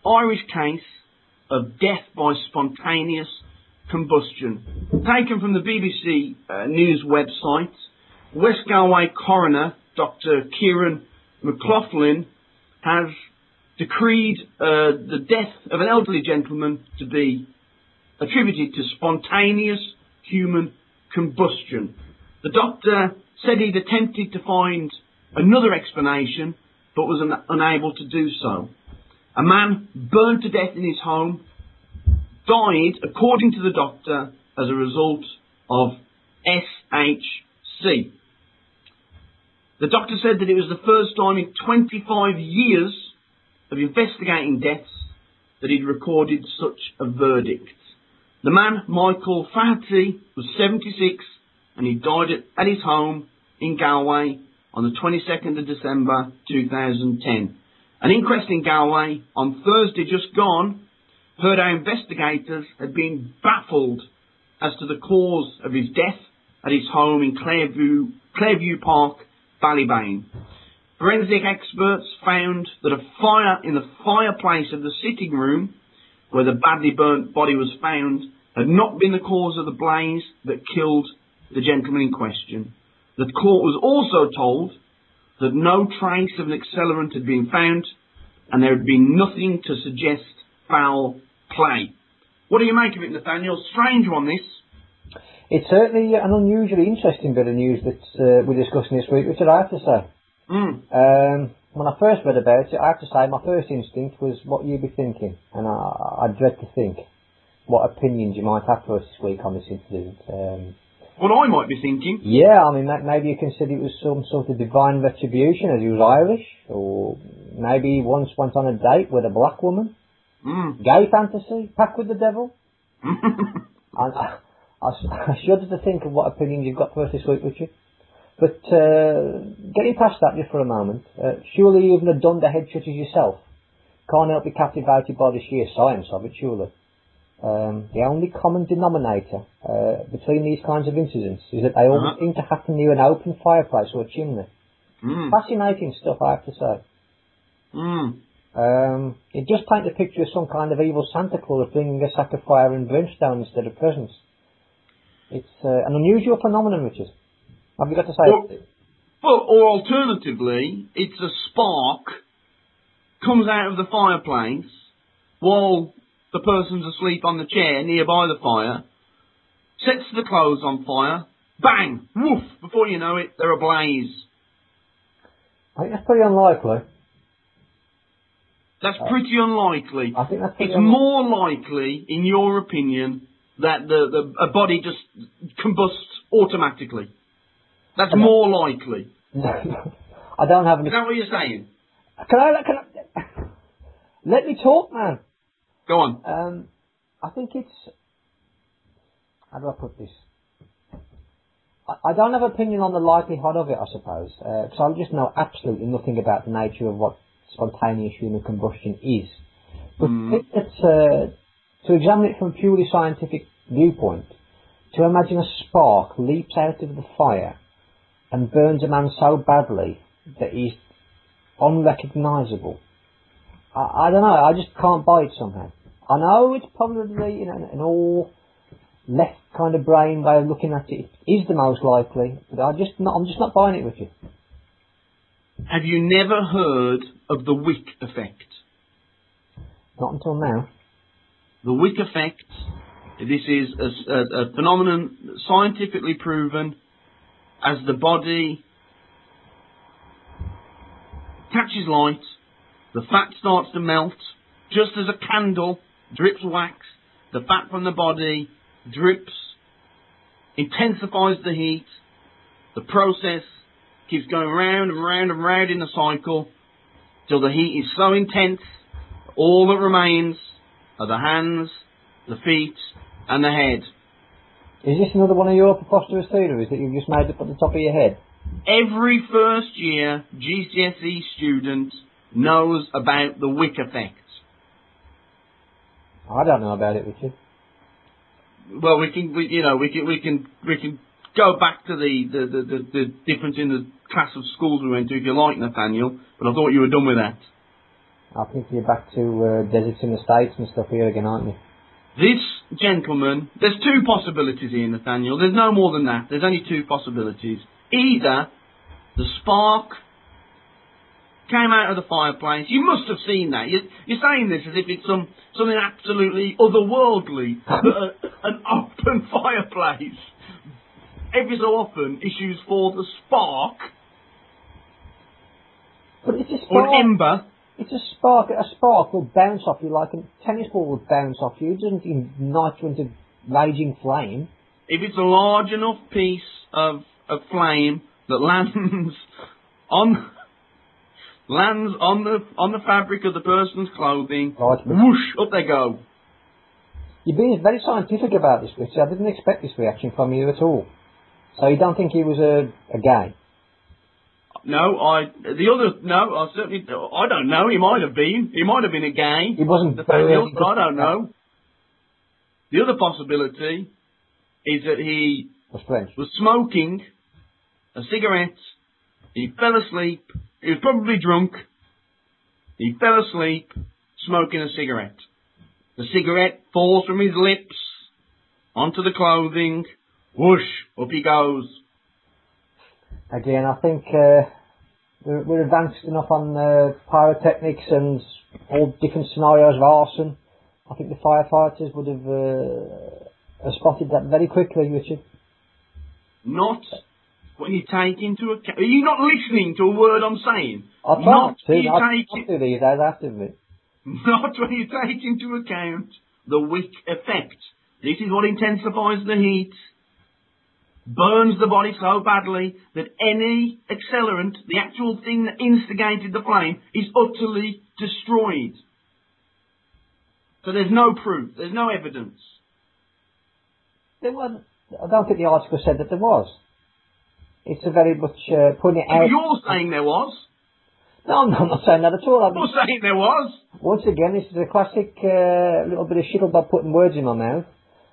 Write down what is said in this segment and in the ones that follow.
Irish case of death by spontaneous combustion. Taken from the BBC News website, West Galway coroner Dr. Kieran McLaughlin has decreed the death of an elderly gentleman to be attributed to spontaneous human combustion. The doctor said he'd attempted to find another explanation, but was unable to do so. A man burned to death in his home died, according to the doctor, as a result of SHC. The doctor said that it was the first time in 25 years of investigating deaths that he'd recorded such a verdict. The man, Michael Flaherty, was 76 and he died at his home in Galway on the 22nd of December 2010. An inquest in Galway on Thursday just gone heard how investigators had been baffled as to the cause of his death at his home in Clairview Park, Ballybane. Forensic experts found that a fire in the fireplace of the sitting room where the badly burnt body was found had not been the cause of the blaze that killed the gentleman in question. The court was also told that no trace of an accelerant had been found and there had been nothing to suggest foul play. What do you make of it, Nathaniel? Strange one, this. It's certainly an unusually interesting bit of news that we're discussing this week, Richard, I have to say. When I first read about it, I have to say my first instinct was what you'd be thinking, and I dread to think what opinions you might have for us this week on this incident. What I might be thinking? Yeah, I mean, maybe you consider it was some sort of divine retribution as he was Irish, or maybe he once went on a date with a black woman. Gay fantasy, pact with the devil. And I shudder to think of what opinions you've got for us this week, Richard. But getting past that just for a moment, surely even a dunderhead such as yourself can't help be captivated by the sheer science of it, surely. The only common denominator between these kinds of incidents is that they all seem to happen near an open fireplace or a chimney. Fascinating stuff, I have to say. It just paints a picture of some kind of evil Santa Claus bringing a sack of fire and brimstone instead of presents. It's an unusual phenomenon, Richard. Have you got to say? Or alternatively, it's a spark comes out of the fireplace while the person's asleep on the chair nearby the fire, sets the clothes on fire, bang, woof, before you know it, they're ablaze. I think that's pretty unlikely. That's pretty unlikely. I think that's pretty It's more likely, in your opinion, that a body just combusts automatically. That's more likely. I don't have any... Is that what you're saying? Can I let me talk, man? Go on. I think it's... How do I put this? I don't have an opinion on the likelihood of it, I suppose. Because I just know absolutely nothing about the nature of what spontaneous human combustion is. But I think that to examine it from a purely scientific viewpoint, to imagine a spark leaps out of the fire and burns a man so badly that he's unrecognisable. I don't know, I just can't buy it somehow. I know it's probably an all left kind of brain way of looking at it. It is the most likely, but I'm just not buying it with you. Have you never heard of the wick effect? Not until now. The wick effect, this is a phenomenon scientifically proven. As the body catches light, the fat starts to melt. Just as a candle drips wax, the fat from the body drips, intensifies the heat. The process keeps going round and round and round in a cycle till the heat is so intense, all that remains are the hands, the feet, and the head. Is this another one of your preposterous theories that you've just made up at the top of your head? Every first year GCSE student knows about the wick effect. I don't know about it, Richard. Well, we can go back to the difference in the class of schools we went to, if you like, Nathaniel. But I thought you were done with that. I think you're back to deserts in the States and stuff here again, aren't you? This gentleman, there's two possibilities here, Nathaniel. There's no more than that. There's only two possibilities. Either the spark came out of the fireplace. You must have seen that. You're saying this as if it's something absolutely otherworldly. An open fireplace every so often issues forth a spark. But it's a spark. Or an ember. It's a spark. A spark will bounce off you like a tennis ball would bounce off you. It doesn't ignite you into raging flame. If it's a large enough piece of flame that lands on the fabric of the person's clothing, right, whoosh, up they go. You're being very scientific about this, Richard. I didn't expect this reaction from you at all. So you don't think he was a gay? No, I certainly, I don't know, he might have been. He might have been a gay. He wasn't Nathaniel, but I don't know. The other possibility is that he was smoking a cigarette, he fell asleep, he was probably drunk, he fell asleep smoking a cigarette. The cigarette falls from his lips onto the clothing, whoosh, up he goes. Again, I think we're advanced enough on pyrotechnics and all different scenarios of arson. I think the firefighters would have spotted that very quickly, Richard. Not when you take into account... Are you not listening to a word I'm saying? I try not to. I do these days after me. Not when you take into account the wick effect. This is what intensifies the heat, burns the body so badly that any accelerant, the actual thing that instigated the flame, is utterly destroyed. So there's no proof, there's no evidence. There wasn't. I don't think the article said that there was. It's a very much putting it out. You're saying there was. No, I'm not saying that at all. You're saying there was. Once again, this is a classic little bit of Shittlebob putting words in my mouth.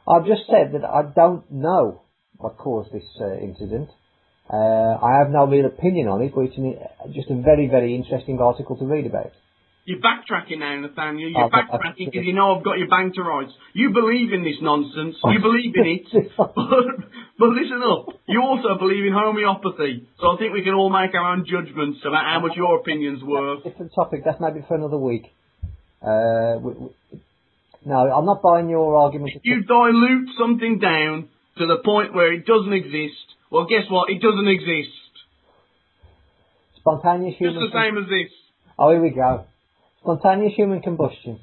I've just said that I don't know what caused this incident. I have no real opinion on it, but it's just a very, very interesting article to read about. You're backtracking now, Nathaniel. You're backtracking because you know I've got your bank to rights. You believe in this nonsense. You believe in it. But listen up. You also believe in homeopathy. So I think we can all make our own judgments about how much your opinion's worth. Different topic. That's maybe for another week. No, I'm not buying your argument. If you dilute something down to the point where it doesn't exist, well, guess what? It doesn't exist. Spontaneous human... Just the same as this. Oh, here we go. Spontaneous human combustion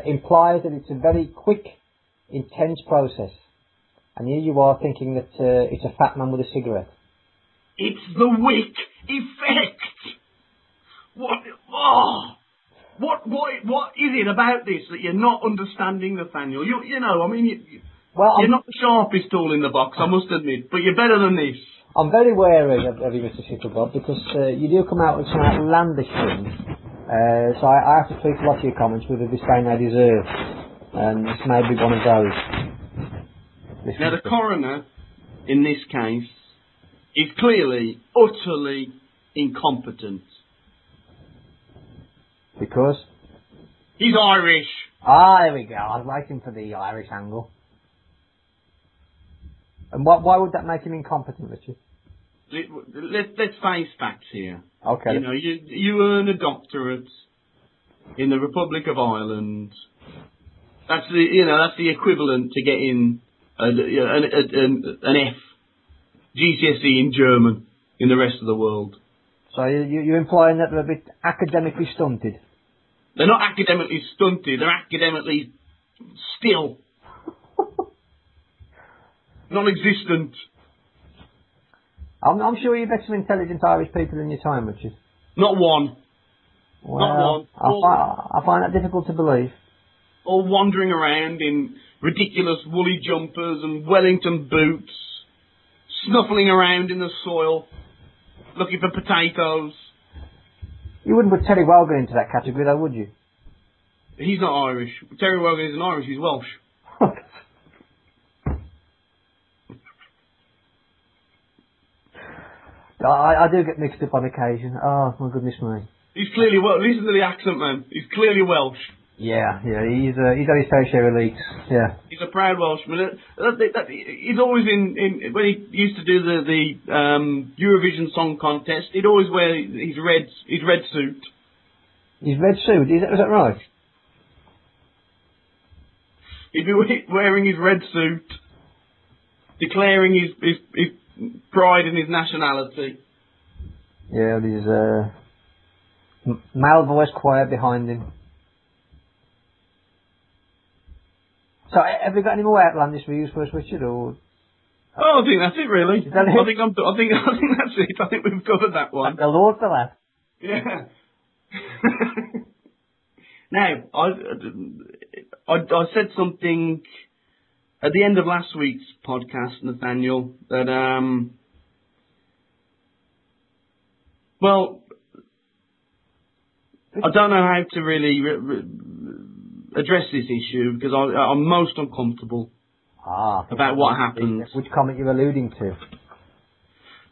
implies that it's a very quick, intense process. And here you are thinking that it's a fat man with a cigarette. It's the wick effect. What is it about this that you're not understanding, Nathaniel? You're not the sharpest tool in the box, I must admit, but you're better than this. I'm very wary of you, Mr. Shittlebob, because you do come out with some outlandish things. So I have to treat a lot of your comments with the disdain they deserve. And this may be one of those. Now, the coroner, in this case, is clearly, utterly incompetent. Because? He's Irish. Ah, there we go. I was waiting for the Irish angle. And why would that make him incompetent, Richard? Let's face facts here. Okay. You know, you earn a doctorate in the Republic of Ireland. That's the equivalent to getting an F GCSE in German in the rest of the world. So you're implying that they're a bit academically stunted? They're not academically stunted. They're academically still. Non-existent. I'm sure you've met some intelligent Irish people in your time, Richard. Not one. Well, not one. I find that difficult to believe. All wandering around in ridiculous woolly jumpers and Wellington boots, snuffling around in the soil, looking for potatoes. You wouldn't put Terry Wogan into that category, though, would you? He's not Irish. Terry Wogan isn't Irish, he's Welsh. I do get mixed up on occasion. Oh, my goodness me. He's clearly Welsh. Listen to the accent, man. He's clearly Welsh. Yeah, he's had his fair share of leaks, yeah. He's a proud Welshman. He's always when he used to do the Eurovision Song Contest, he'd always wear his red suit. His red suit, is that right? He'd be wearing his red suit, declaring his pride in his nationality. Yeah, there's male voice choir behind him. So, have we got any more outlandish views for us, Richard, or? Oh, I think that's it, really. Is that it? I think that's it. I think we've covered that one. Thank the Lord for that. Yeah. Now, I said something at the end of last week's podcast, Nathaniel, that well, I don't know how to really address this issue because I'm most uncomfortable about what happened. Which comment you're alluding to?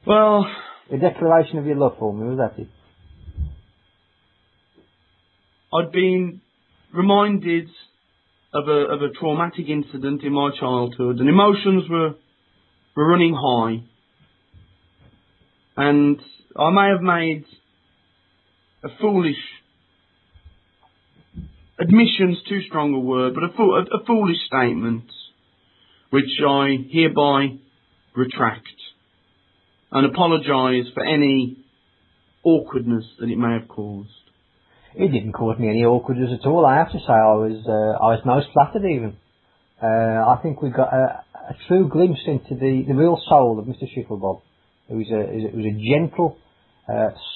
Well, the declaration of your love for me, was that it? I'd been reminded of a traumatic incident in my childhood, and emotions were running high, and I may have made a foolish admission's too strong a word, but a foolish statement, which I hereby retract and apologise for any awkwardness that it may have caused. It didn't cause me any awkwardness at all. I have to say, I was most flattered even. I think we got a true glimpse into the real soul of Mr. Shittlebob. It was a gentle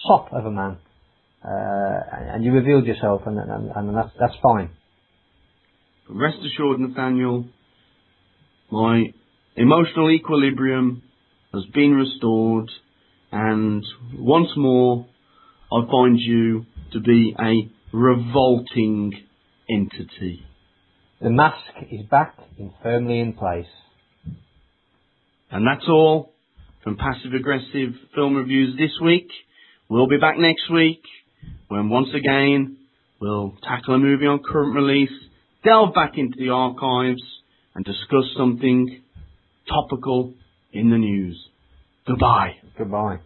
sop of a man. And you revealed yourself, and that's fine. But rest assured, Nathaniel, my emotional equilibrium has been restored, and once more I find you to be a revolting entity. The mask is back and firmly in place. And that's all from Passive Aggressive Film Reviews this week. We'll be back next week, when once again we'll tackle a movie on current release, delve back into the archives, and discuss something topical in the news. Goodbye. Goodbye.